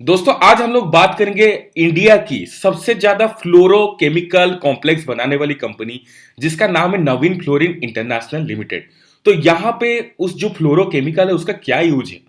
दोस्तों आज हम लोग बात करेंगे इंडिया की सबसे ज्यादा फ्लोरोकेमिकल कॉम्प्लेक्स बनाने वाली कंपनी जिसका नाम है नवीन फ्लोरिन इंटरनेशनल लिमिटेड। तो यहाँ पे उस जो फ्लोरोकेमिकल है उसका क्या यूज है,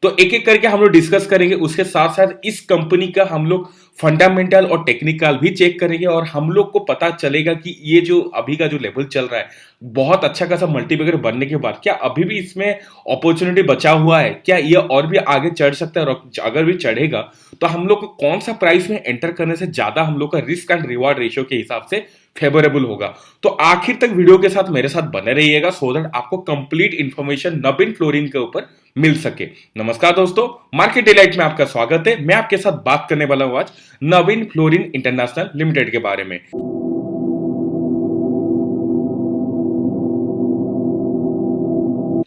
तो एक एक करके हम लोग डिस्कस करेंगे। उसके साथ साथ इस कंपनी का हम लोग फंडामेंटल और टेक्निकल भी चेक करेंगे और हम लोग को पता चलेगा कि ये जो अभी का जो लेवल चल रहा है बहुत अच्छा खासा मल्टीबैगर बनने के बाद क्या अभी भी इसमें अपॉर्चुनिटी बचा हुआ है, क्या ये और भी आगे चढ़ सकता है, और अगर भी चढ़ेगा तो हम लोग को कौन सा प्राइस में एंटर करने से ज्यादा हम लोग का रिस्क एंड रिवॉर्ड रेशियो के हिसाब से फेवरेबल होगा। तो आखिर तक वीडियो के साथ मेरे साथ बने रहिएगा सो दैट आपको कंप्लीट इंफॉर्मेशन नवीन फ्लोरिन के ऊपर मिल सके। नमस्कार दोस्तों, मार्केट डिलाइट में आपका स्वागत है। मैं आपके साथ बात करने वाला हूं आज नवीन फ्लोरिन इंटरनेशनल लिमिटेड के बारे में।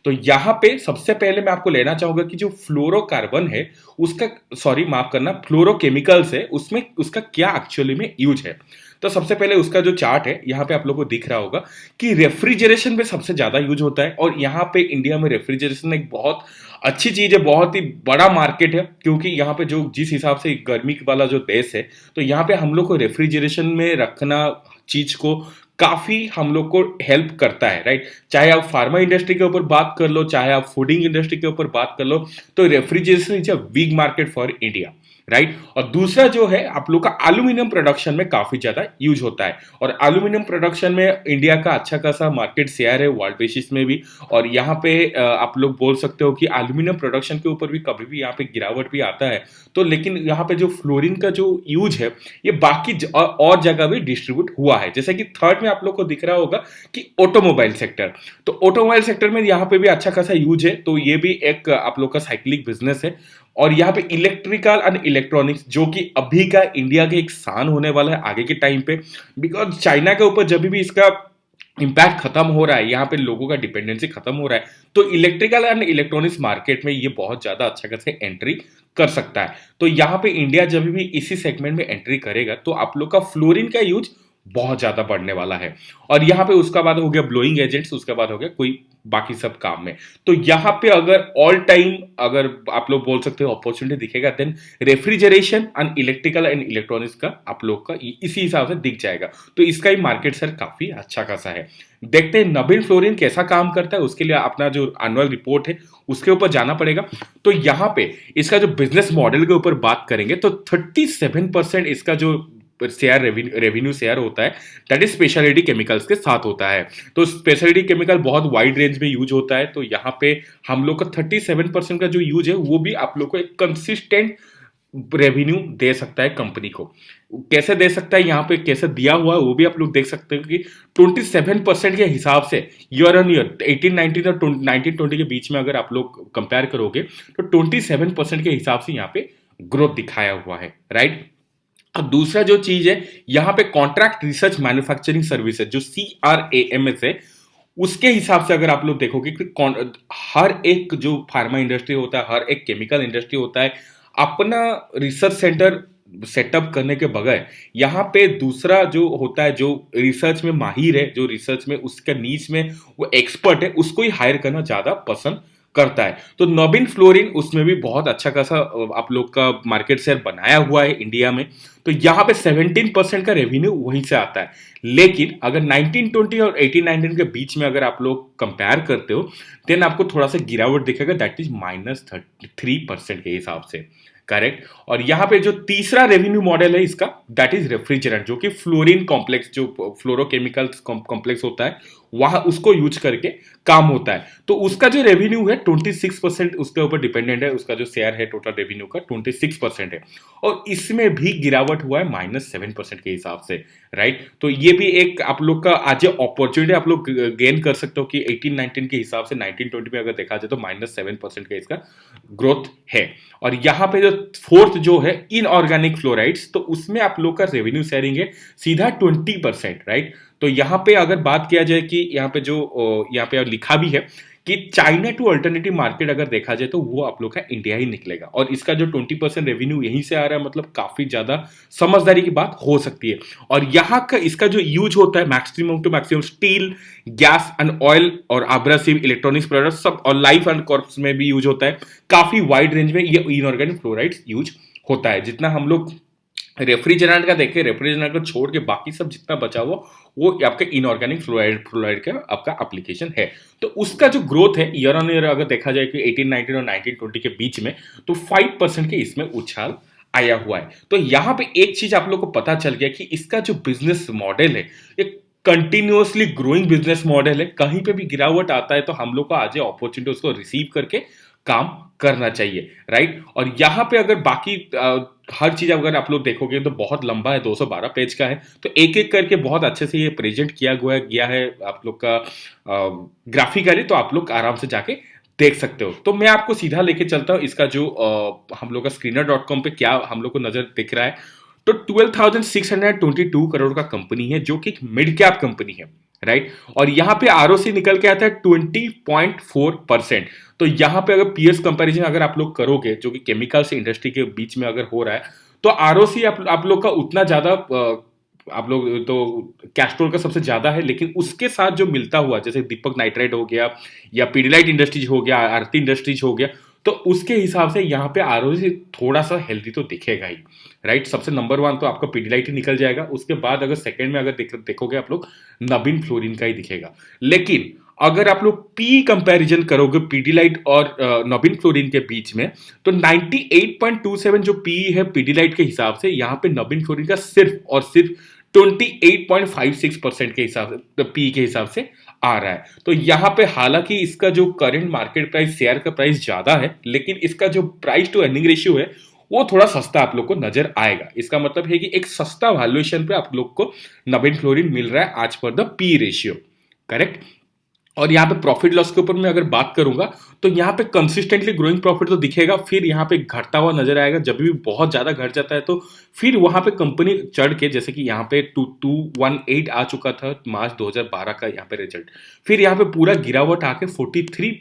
तो यहां पे सबसे पहले मैं आपको लेना चाहूंगा कि जो फ्लोरोकार्बन है उसका, सॉरी माफ करना, फ्लोरोकेमिकल्स है उसमें उसका क्या एक्चुअली में यूज है। तो सबसे पहले उसका जो चार्ट है यहाँ पे आप लोगों को दिख रहा होगा कि रेफ्रिजरेशन में सबसे ज्यादा यूज होता है। और यहाँ पे इंडिया में रेफ्रिजरेशन एक बहुत अच्छी चीज है, बहुत ही बड़ा मार्केट है, क्योंकि यहाँ पे जो जिस हिसाब से गर्मी वाला जो देश है तो यहाँ पे हम लोग को रेफ्रिजरेशन में रखना चीज को काफी हम लोग को हेल्प करता है, राइट। चाहे आप फार्मा इंडस्ट्री के ऊपर बात कर लो, चाहे आप फूडिंग इंडस्ट्री के ऊपर बात कर लो, तो refrigeration is a big market for India, right. और दूसरा जो है आप लोग का एल्यूमिनियम प्रोडक्शन में काफी ज्यादा यूज होता है। और एल्यूमिनियम प्रोडक्शन में इंडिया का अच्छा खासा मार्केट शेयर है वर्ल्ड बेसिस में भी। और यहाँ पे आप लोग बोल सकते हो कि एल्यूमिनियम प्रोडक्शन के ऊपर भी कभी भी यहाँ पे गिरावट भी आता है, तो लेकिन यहाँ पे जो फ्लोरीन का जो यूज है ये बाकी और जगह भी डिस्ट्रीब्यूट हुआ है। जैसे कि थर्ड में आप लोग को दिख रहा होगा कि ऑटोमोबाइल सेक्टर, तो ऑटोमोबाइल सेक्टर में यहाँ पे भी अच्छा खासा यूज है। तो ये भी एक आप लोग का साइक्लिक बिजनेस है। और यहाँ पे इलेक्ट्रिकल एंड इलेक्ट्रॉनिक्स जो कि अभी का इंडिया के एक स्थान होने वाला है आगे के टाइम पे, बिकॉज चाइना के ऊपर जब भी इसका इम्पैक्ट खत्म हो रहा है, यहाँ पे लोगों का डिपेंडेंसी खत्म हो रहा है, तो इलेक्ट्रिकल एंड इलेक्ट्रॉनिक्स मार्केट में ये बहुत ज्यादा अच्छा खासे एंट्री कर सकता है। तो यहाँ पे इंडिया जब भी इसी सेगमेंट में एंट्री करेगा तो आप लोग का फ्लोरीन का यूज बहुत ज्यादा बढ़ने वाला है। और यहाँ पे उसका बाद हो गया ब्लोइंग एजेंट्स, उसके बाद हो गया कोई बाकी सब काम में। तो यहाँ पे अगर ऑल टाइम अगर आप लोग बोल सकते हो अपॉर्चुनिटी दिखेगा, then refrigeration and electrical and electronics का आप लोग का इसी हिसाब से दिख जाएगा। तो इसका ही मार्केट सर काफी अच्छा खासा है। देखते हैं नवीन फ्लोरिन कैसा काम करता है, उसके लिए अपना जो एनुअल रिपोर्ट है उसके ऊपर जाना पड़ेगा। तो यहाँ पे इसका जो बिजनेस मॉडल के ऊपर बात करेंगे तो 37% इसका जो शेयर रेवेन्यू शेयर होता है दैट इज स्पेशलिटी केमिकल्स के साथ होता है। तो स्पेशलिटी केमिकल बहुत वाइड रेंज में यूज होता है। तो यहाँ पे हम लोग का 37% का जो यूज है वो भी आप लोग को एक कंसिस्टेंट रेवेन्यू दे सकता है कंपनी को। कैसे दे सकता है, यहाँ पे कैसे दिया हुआ है वो भी आप लोग देख सकते हो कि 27% के हिसाब से ईयर ऑन ईयर 18-19 और 19-20 के बीच में अगर आप लोग कंपेयर करोगे तो 27% के हिसाब से यहाँ पे ग्रोथ दिखाया हुआ है, राइट। और दूसरा जो चीज है यहाँ पे कॉन्ट्रैक्ट रिसर्च मैन्युफैक्चरिंग सर्विसेज जो CRAMS है, उसके हिसाब से अगर आप लोग देखोगे कि हर एक जो फार्मा इंडस्ट्री होता है, हर एक केमिकल इंडस्ट्री होता है, अपना रिसर्च सेंटर सेटअप करने के बगैर यहाँ पे दूसरा जो होता है जो रिसर्च में माहिर है, जो रिसर्च में उसका नीच में वो एक्सपर्ट है, उसको ही हायर करना ज्यादा पसंद करता है। तो नवीन फ्लोरिन उसमें भी बहुत अच्छा खासा आप लोग का मार्केट शेयर बनाया हुआ है इंडिया में। तो यहाँ पे 17% का रेवेन्यू वहीं से आता है। लेकिन अगर 1920 और 18-19 के बीच में अगर आप लोग कंपेयर करते हो देन आपको थोड़ा सा गिरावट दिखेगा, दैट इज -33% के हिसाब से, करेक्ट। और यहाँ पे जो तीसरा रेवेन्यू मॉडल है इसका दैट इज रेफ्रिजरेंट, जो कि फ्लोरीन कॉम्प्लेक्स जो फ्लोरोकेमिकल्स कॉम्प्लेक्स होता है वहां उसको यूज करके काम होता है। तो उसका जो रेवेन्यू है 26% उसके ऊपर डिपेंडेंट है, उसका जो शेयर है टोटल रेवेन्यू का 26% है। और इसमें भी गिरावट हुआ है -7% के हिसाब से, राइट। तो ये भी एक आप लोग का आज अपॉर्चुनिटी आप लोग गेन कर सकते हो कि 18-19 के हिसाब से 19-20 में अगर देखा जाए तो -7% का इसका ग्रोथ है। और यहाँ पे जो फोर्थ जो है इनऑर्गेनिक फ्लोराइड्स, तो उसमें आप लोग का रेवेन्यू शेयरिंग है सीधा 20%, राइट। तो यहाँ पे अगर बात किया जाए कि यहाँ पे जो यहाँ पे लिखा भी है कि चाइना टू अल्टरनेटिव मार्केट अगर देखा जाए तो वो आप लोग का इंडिया ही निकलेगा। और इसका जो 20% रेवेन्यू यहीं से आ रहा है, मतलब काफी ज्यादा समझदारी की बात हो सकती है। और यहाँ का इसका जो यूज होता है maximum to maximum steel, gas and oil और आब्रासिव इलेक्ट्रॉनिक्स प्रोडक्ट सब, और लाइफ एंड कॉर्प्स में भी यूज होता है। काफी वाइड रेंज में ये इनऑर्गेनिक फ्लोराइड्स यूज होता है। जितना हम लोग रेफ्रिजरेंट का देखें, रेफ्रिजरेंट को छोड़ के बाकी सब जितना बचा हुआ वो आपका इनऑर्गेनिक फ्लोराइड का आपका एप्लीकेशन है। तो उसका जो ग्रोथ है ईयर ऑन ईयर अगर देखा जाए कि 18-19 और 19-20 के बीच में, तो 5% के इसमें उछाल आया हुआ है। तो यहाँ पे एक चीज आप लोग को पता चल गया कि इसका जो बिजनेस मॉडल है एक कंटिन्यूअसली ग्रोइंग बिजनेस मॉडल है। कहीं पे भी गिरावट आता है तो हम लोग को आज अपॉर्चुनिटी उसको रिसीव करके काम करना चाहिए, राइट। और यहाँ पे अगर बाकी हर चीज अगर आप लोग देखोगे तो बहुत लंबा है, 212 पेज का है, तो एक एक करके बहुत अच्छे से ये प्रेजेंट किया गया है आप लोग का ग्राफिकली, तो आप लोग आराम से जाके देख सकते हो। तो मैं आपको सीधा लेके चलता हूँ इसका जो हम लोग का screener.com पे क्या हम लोग को नजर दिख रहा है। तो 12,622 करोड़ का कंपनी है जो कि एक मिड कैप कंपनी है, राइट। और यहाँ पे आरओसी निकल के आता है 20.4%। तो यहाँ पे अगर पीएस कंपैरिजन अगर आप लोग करोगे जो कि केमिकल्स इंडस्ट्री के बीच में अगर हो रहा है, तो आरओसी आप लोग का उतना ज्यादा आप लोग तो कैस्ट्रोल का सबसे ज्यादा है, लेकिन उसके साथ जो मिलता हुआ जैसे दीपक नाइट्राइट हो गया या पीडिलाइट इंडस्ट्रीज हो गया, आरती इंडस्ट्रीज हो गया, तो उसके हिसाब से यहाँ पे आरओसी थोड़ा सा हेल्दी तो दिखेगा ही, राइट। सबसे नंबर 1 तो आपका पीडिलाइट ही निकल जाएगा। उसके बाद अगर सेकंड में अगर देखोगे आप लोग नवीन फ्लोरिन का ही दिखेगा। लेकिन अगर आप लोग पी कंपैरिजन करोगे पीडिलाइट और नवीन फ्लोरिन के बीच में, तो 98.27 जो पी है पीडिलाइट के हिसाब से, यहाँ पे नवीन फ्लोरिन का सिर्फ और सिर्फ 28.56% के हिसाब से पी के हिसाब से आ रहा है। तो यहाँ पे हालांकि इसका जो करंट मार्केट प्राइस शेयर का प्राइस ज्यादा है, लेकिन इसका जो प्राइस टू अर्निंग रेशियो है वो थोड़ा सस्ता आप लोग को नजर आएगा। इसका मतलब है कि एक सस्ता वैल्यूएशन पे आप लोग को नवीन फ्लोरिन मिल रहा है आज पर द पी रेशियो, करेक्ट। और यहाँ पे प्रॉफिट लॉस के ऊपर मैं अगर बात करूंगा तो यहाँ पे कंसिस्टेंटली ग्रोइंग प्रॉफिट तो दिखेगा, फिर यहाँ पे घटता हुआ नजर आएगा। जब भी बहुत ज्यादा घट जाता है तो फिर वहां पे कंपनी चढ़ के, जैसे कि यहाँ पे 2218 आ चुका था मार्च 2012 का यहाँ पे रिजल्ट, फिर यहाँ पे पूरा गिरावट आके 43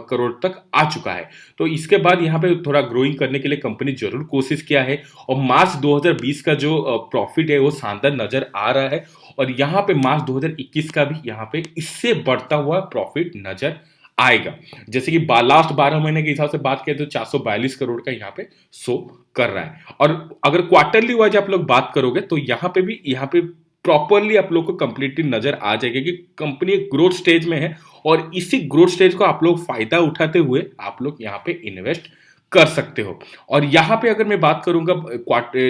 करोड़ तक आ चुका है। तो इसके बाद यहाँ पे थोड़ा ग्रोइंग करने के लिए कंपनी जरूर कोशिश किया है, और मार्च 2020 का जो प्रॉफिट है वो शानदार नजर आ रहा है। और यहाँ पे मार्च 2021 का भी यहाँ पे इससे बढ़ता हुआ प्रॉफिट नजर आएगा। जैसे कि लास्ट 12 महीने के हिसाब से बात करें तो 442 करोड़ का यहाँ पे शो कर रहा है। और अगर क्वार्टरली वाइज आप लोग बात करोगे तो यहाँ पे भी यहाँ पे प्रॉपरली आप लोग को कंप्लीटली नजर आ जाएगा कि कंपनी एक ग्रोथ स्टेज में है, और इसी ग्रोथ स्टेज को आप लोग फायदा उठाते हुए आप लोग यहाँ पे इन्वेस्ट कर सकते हो। और यहाँ पे अगर मैं बात करूंगा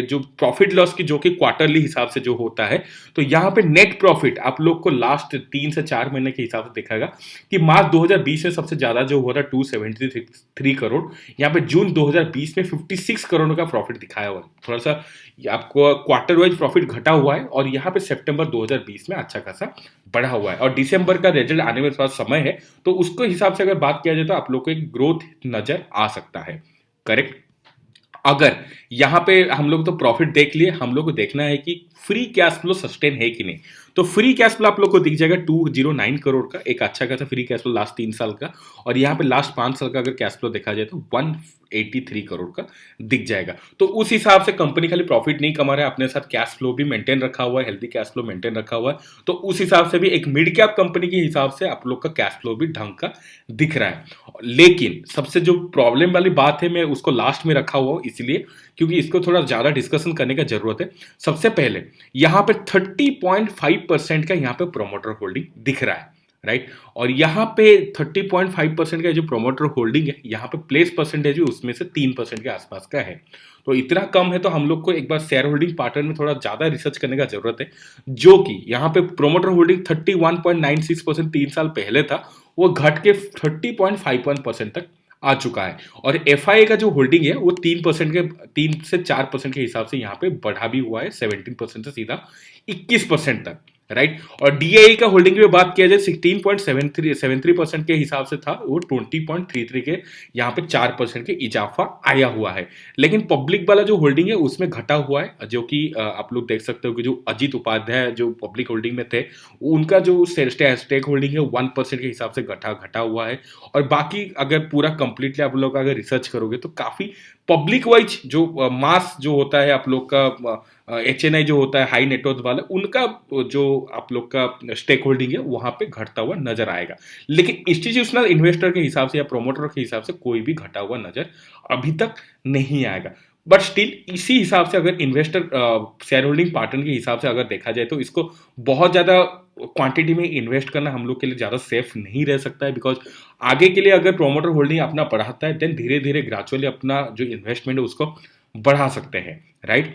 जो प्रॉफिट लॉस की, जो कि क्वार्टरली हिसाब से जो होता है, तो यहाँ पे नेट प्रॉफिट आप लोग को लास्ट 3 से 4 महीने के हिसाब से दिखाएगा कि मार्च 2020 में सबसे ज्यादा जो हो रहा है 273 करोड़, यहाँ पे जून 2020 में 56 करोड़ का प्रॉफिट दिखाया हुआ है। थोड़ा सा आपको क्वार्टर वाइज प्रॉफिट घटा हुआ है, और यहाँ पे सितंबर 2020 में अच्छा खासा बढ़ा हुआ है, और दिसंबर का रिजल्ट आने में थोड़ा समय है, तो उसके हिसाब से अगर बात किया जाए तो आप लोग को एक ग्रोथ नजर आ सकता है, करेक्ट। अगर यहां पे हम लोग तो प्रॉफिट देख लिए, हम लोग को देखना है कि फ्री कैश फ्लो सस्टेन है कि नहीं। तो फ्री कैश फ्लो आप लोग को दिख जाएगा 209 करोड़ का, एक अच्छा खासा फ्री कैश फ्लो लास्ट 3 साल का। और यहाँ पे लास्ट 5 साल का अगर कैश फ्लो देखा जाए तो 183 करोड़ का दिख जाएगा। तो उस हिसाब से कंपनी खाली प्रॉफिट नहीं कमा रहा है, अपने साथ कैश फ्लो भी मेंटेन रखा हुआ है, हेल्दी कैश फ्लो मेंटेन रखा हुआ है। तो उस हिसाब से भी एक मिड कैप कंपनी के हिसाब से आप लोग का कैश फ्लो भी ढंग का दिख रहा है। लेकिन सबसे जो प्रॉब्लम वाली बात है, मैं उसको लास्ट में रखा हुआ हूं इसलिए क्योंकि इसको थोड़ा ज्यादा डिस्कशन करने का जरूरत है। सबसे पहले यहाँ पे 30.5% का यहाँ पे प्रोमोटर होल्डिंग दिख रहा है, राइट। और यहाँ पे 30.5% का जो प्रोमोटर होल्डिंग है, यहाँ पे प्लेस परसेंटेज भी उसमें से 3% के आसपास का है। तो इतना कम है, तो हम लोग को एक बार शेयर होल्डिंग पैटर्न में थोड़ा ज्यादा रिसर्च करने का जरूरत है। जो कि यहाँ पे प्रोमोटर होल्डिंग 31.96% 3 साल पहले था, वो घट के 30.51% तक आ चुका है। और एफआईए का जो होल्डिंग है वो 3 से 4% के हिसाब से यहाँ पे बढ़ा भी हुआ है, 17% से सीधा 21% तक, राइट। और डीआई का होल्डिंग की बात किया जाए 16.73% के हिसाब से था, वो 20.33 के यहाँ पे 4% के इजाफा आया हुआ है। लेकिन पब्लिक वाला जो होल्डिंग है उसमें घटा हुआ है, जो कि आप लोग देख सकते हो कि जो अजीत उपाध्याय जो पब्लिक होल्डिंग में थे, उनका जो स्टेक होल्डिंग है 1% के हिसाब से घटा हुआ है। और बाकी अगर पूरा कंप्लीटली आप लोग अगर रिसर्च करोगे तो काफी पब्लिक वाइज जो मास जो होता है आप लोग का एचएनआई जो होता है हाई नेटवर्थ वाला, उनका जो आप लोग का स्टेक होल्डिंग है वहां पे घटता हुआ नजर आएगा। लेकिन इंस्टीट्यूशनल इन्वेस्टर के हिसाब से या प्रोमोटर के हिसाब से कोई भी घटा हुआ नजर अभी तक नहीं आएगा। बट स्टिल इसी हिसाब से अगर इन्वेस्टर शेयर होल्डिंग पार्टनर के हिसाब से अगर देखा जाए तो इसको बहुत ज़्यादा क्वांटिटी में इन्वेस्ट करना हम लोग के लिए ज़्यादा सेफ नहीं रह सकता है, बिकॉज आगे के लिए अगर प्रोमोटर होल्डिंग अपना बढ़ाता है देन धीरे धीरे ग्रेजुअली अपना जो इन्वेस्टमेंट है उसको बढ़ा सकते हैं, राइट।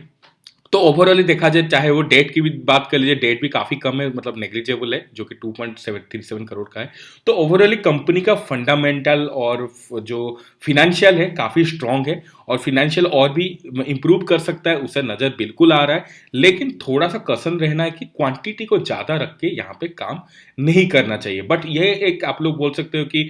तो ओवरऑली देखा जाए, चाहे वो डेट की भी बात कर लीजिए, डेट भी काफी कम है, मतलब नेग्लिजिबल है, जो कि 2.737 करोड़ का है। तो ओवरऑली कंपनी का फंडामेंटल और जो फिनेंशियल है काफी स्ट्रांग है, और फिनेंशियल और भी इंप्रूव कर सकता है, उसे नजर बिल्कुल आ रहा है। लेकिन थोड़ा सा कसन रहना है कि क्वांटिटी को ज्यादा रख के यहाँ पे काम नहीं करना चाहिए। बट ये एक आप लोग बोल सकते हो कि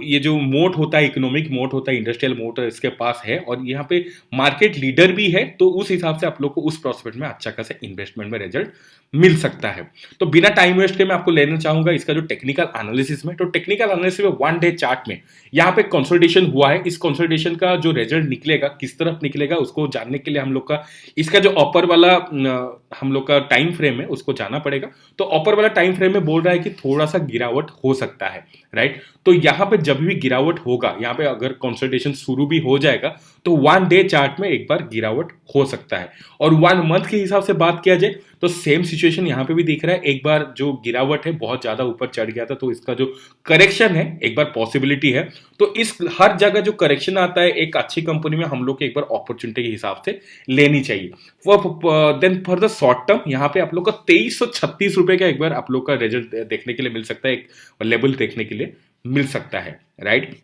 ये जो मोट होता है, इकोनॉमिक मोट होता है, इंडस्ट्रियल मोट इसके पास है, और यहाँ पे मार्केट लीडर भी है, तो उस हिसाब से आप लोग को उस प्रोस्पेक्ट में अच्छा खासा इन्वेस्टमेंट में रिजल्ट मिल सकता है। तो बिना टाइम वेस्ट के मैं आपको लेना चाहूंगा इसका जो टेक्निकल एनालिसिस में। तो टेक्निकल एनालिसिस में 1 डे चार्ट में यहाँ पे कंसोलिडेशन हुआ है, इस कंसोलिडेशन का जो रिजल्ट निकलेगा किस तरफ निकलेगा उसको जानने के लिए हम लोग का इसका जो अपर वाला हम लोग का टाइम फ्रेम है उसको जाना पड़ेगा। तो अपर वाला टाइम फ्रेम में बोल रहा है कि थोड़ा सा गिरावट हो सकता है, राइट। तो यहाँ पे जब भी गिरावट होगा, यहाँ पे अगर कंसोलिडेशन शुरू भी हो जाएगा तो 1 डे चार्ट में एक बार गिरावट हो सकता है। और 1 मंथ के हिसाब से बात किया जाए तो सेम सिचुएशन यहाँ पे भी दिख रहा है। एक बार जो गिरावट है बहुत ज्यादा ऊपर चढ़ गया था, तो इसका जो करेक्शन है एक बार पॉसिबिलिटी है। तो इस हर जगह जो करेक्शन आता है एक अच्छी कंपनी में हम लोग को एक बार अपॉर्चुनिटी के हिसाब से लेनी चाहिए। Then for the short term यहाँ पे आप लोग का 2336 रुपए का एक बार आप लोग का रिजल्ट देखने के लिए मिल सकता है, एक लेवल देखने के लिए मिल सकता है, राइट।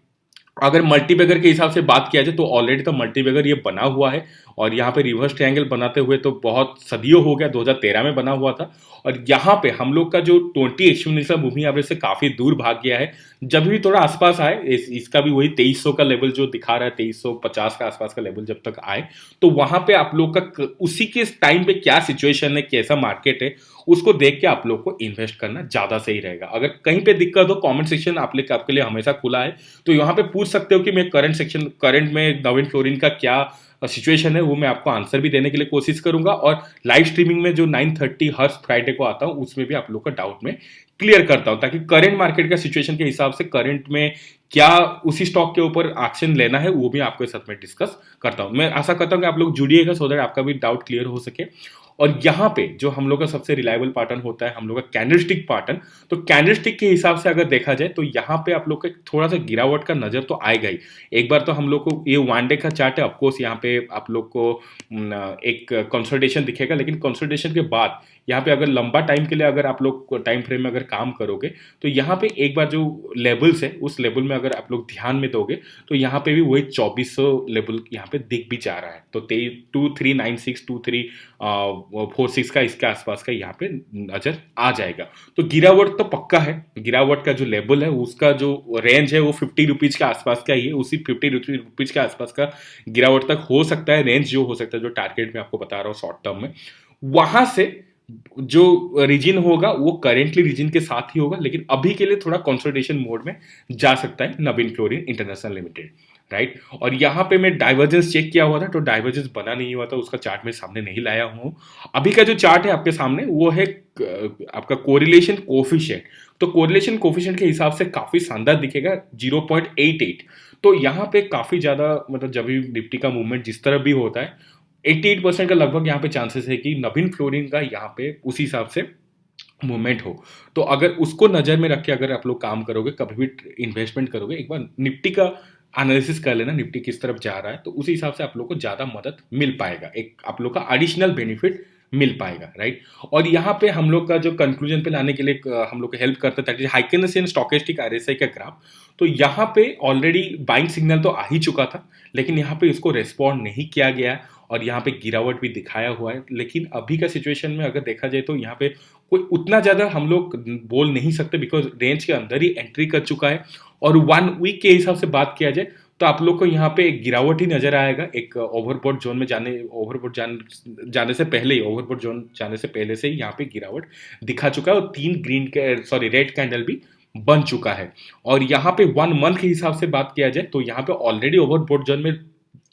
अगर मल्टीबैगर के हिसाब से बात किया जाए तो ऑलरेडी तो मल्टीबैगर ये बना हुआ है, और यहाँ पे रिवर्स ट्रायंगल बनाते हुए तो बहुत सदियों हो गया, 2013 में बना हुआ था। और यहाँ पे हम लोग का जो 20 एक्सपोनेंशियल मूविंग एवरेज से काफी दूर भाग गया है। जब भी थोड़ा आसपास आए इसका भी वही 2300 का लेवल जो दिखा रहा है, 2350 का आसपास का लेवल जब तक आए, तो वहां पे आप लोग का उसी के टाइम पे क्या सिचुएशन है, कैसा मार्केट है, उसको देख के आप लोग को इन्वेस्ट करना ज्यादा सही रहेगा। अगर कहीं पे दिक्कत हो, कमेंट सेक्शन आपके लिए हमेशा खुला है, तो यहाँ पे पूछ सकते हो कि मैं करंट में नवीन फ्लोरिन का क्या सिचुएशन है, वो मैं आपको आंसर भी देने के लिए कोशिश करूंगा। और लाइव स्ट्रीमिंग में जो 9:30 हर फ्राइडे को आता हूं उसमें भी आप लोग का डाउट में क्लियर करता हूं, ताकि करंट मार्केट का सिचुएशन के हिसाब से करंट में क्या उसी स्टॉक के ऊपर एक्शन लेना है वो भी आपके साथ में डिस्कस करता हूं। मैं आशा करता हूं कि आप लोग जुड़िएगा, सो दैट आपका भी डाउट क्लियर हो सके। और यहाँ पे जो हम लोग का सबसे रिलायबल पैटर्न होता है हम लोग का कैंडलस्टिक पैटर्न। तो कैंडलस्टिक के हिसाब से अगर देखा जाए तो यहाँ पे आप लोग का थोड़ा सा गिरावट का नजर तो आएगा ही। एक बार तो हम लोग को ये 1 डे का चार्ट है, ऑफकोर्स यहाँ पे आप लोग को एक कंसोलिडेशन दिखेगा, लेकिन कंसोलिडेशन के बाद यहाँ पे अगर लंबा टाइम के लिए अगर आप लोग टाइम फ्रेम में अगर काम करोगे तो यहाँ पे एक बार जो लेवल्स है उस लेवल में अगर आप लोग ध्यान में दोगे तो यहाँ पे भी वही 2400 लेवल यहाँ पे दिख भी जा रहा है। तो 2396 2346 का इसके आसपास का यहाँ पे नजर आ जाएगा। तो गिरावट तो पक्का है, गिरावट का जो लेवल है उसका जो रेंज है वो 50 रुपीज के आसपास का ही है, उसी 50 रुपीज के आसपास का गिरावट तक हो सकता है। रेंज जो हो सकता है, जो टारगेट में आपको बता रहा हूँ शॉर्ट टर्म में, वहां से जो रीजन होगा वो करेंटली रीजन के साथ ही होगा, लेकिन अभी के लिए थोड़ा कंसोलिडेशन मोड में जा सकता है नवीन फ्लोरिन इंटरनेशनल लिमिटेड, राइट। और यहाँ पे मैं डाइवर्जेंस चेक किया हुआ था, तो डाइवर्जेंस बना नहीं हुआ था, उसका चार्ट में सामने नहीं लाया हूँ। अभी का जो चार्ट है आपके सामने वो है आपका कोरिलेशन कोफिशिएंट। तो कोरिलेशन कोफिशिएंट के हिसाब से काफी शानदार दिखेगा, 0.88। तो यहाँ पे काफी ज्यादा मतलब जब भी निफ्टी का मूवमेंट जिस तरह भी होता है 88% का लगभग यहाँ पे चांसेस है कि नवीन फ्लोरिन का यहाँ पे उसी हिसाब से मूवमेंट हो। तो अगर उसको नजर में रख के अगर आप लोग काम करोगे, कभी भी इन्वेस्टमेंट करोगे, एक बार निफ्टी का एनालिसिस कर लेना, निफ्टी किस तरफ जा रहा है, तो उसी हिसाब से आप लोग को ज्यादा मदद मिल पाएगा, एक आप लोग का एडिशनल बेनिफिट मिल पाएगा, राइट। और यहाँ पे हम लोग का जो कंक्लूजन पे लाने के लिए हम लोग को हेल्प करता है ताकि हाइकिनेसियन स्टोकेस्टिक आरएसआई का ग्राफ, तो यहाँ पे ऑलरेडी बाइंग सिग्नल तो आ ही चुका था, लेकिन यहाँ पे इसको रेस्पॉन्ड नहीं किया गया और यहाँ पे गिरावट भी दिखाया हुआ है। लेकिन अभी का सिचुएशन में अगर देखा जाए तो यहाँ पे कोई उतना ज्यादा हम लोग बोल नहीं सकते, बिकॉज रेंज के अंदर ही एंट्री कर चुका है। और 1 वीक के हिसाब से बात किया जाए तो आप लोग को यहाँ पे एक गिरावट ही नजर आएगा, एक ओवरबॉट जोन में जाने से पहले ही, ओवरबॉट जोन जाने से पहले से ही यहाँ पे गिरावट दिखा चुका है, और 3 रेड कैंडल भी बन चुका है। और यहाँ पे 1 मंथ के हिसाब से बात किया जाए तो यहाँ पे ऑलरेडी ओवरबॉट जोन में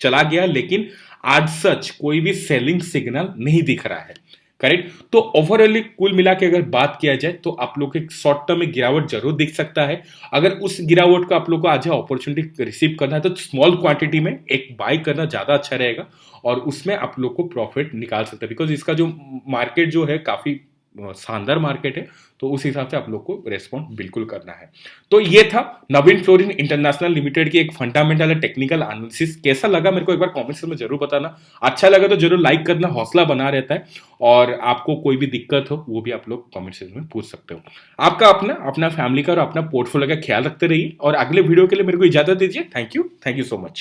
चला गया, लेकिन आज सच कोई भी सेलिंग सिग्नल नहीं दिख रहा है। करेक्ट। तो ओवरऑली कुल मिला के अगर बात किया जाए तो आप लोग के शॉर्ट टर्म में गिरावट जरूर दिख सकता है। अगर उस गिरावट को आप लोग को आज अपॉर्चुनिटी रिसीव करना है तो स्मॉल क्वांटिटी में एक बाय करना ज्यादा अच्छा रहेगा और उसमें आप लोग को प्रॉफिट निकाल सकते हैं, बिकॉज इसका जो मार्केट जो है काफी शानदार मार्केट है। तो उस हिसाब से आप लोग को रेस्पॉन्ड बिल्कुल करना है। तो ये था नवीन फ्लोरिन इंटरनेशनल लिमिटेड की एक फंडामेंटल टेक्निकल एनालिसिस। कैसा लगा मेरे को एक बार कमेंट्स में जरूर बताना। अच्छा लगा तो जरूर लाइक करना, हौसला बना रहता है। और आपको कोई भी दिक्कत हो वो भी आप लोग कमेंट सेक्शन में पूछ सकते हो। आपका अपना अपना फैमिली का और अपना पोर्टफोलियो का ख्याल रखते रहिए और अगले वीडियो के लिए मेरे को इजाजत दीजिए। Thank you so much.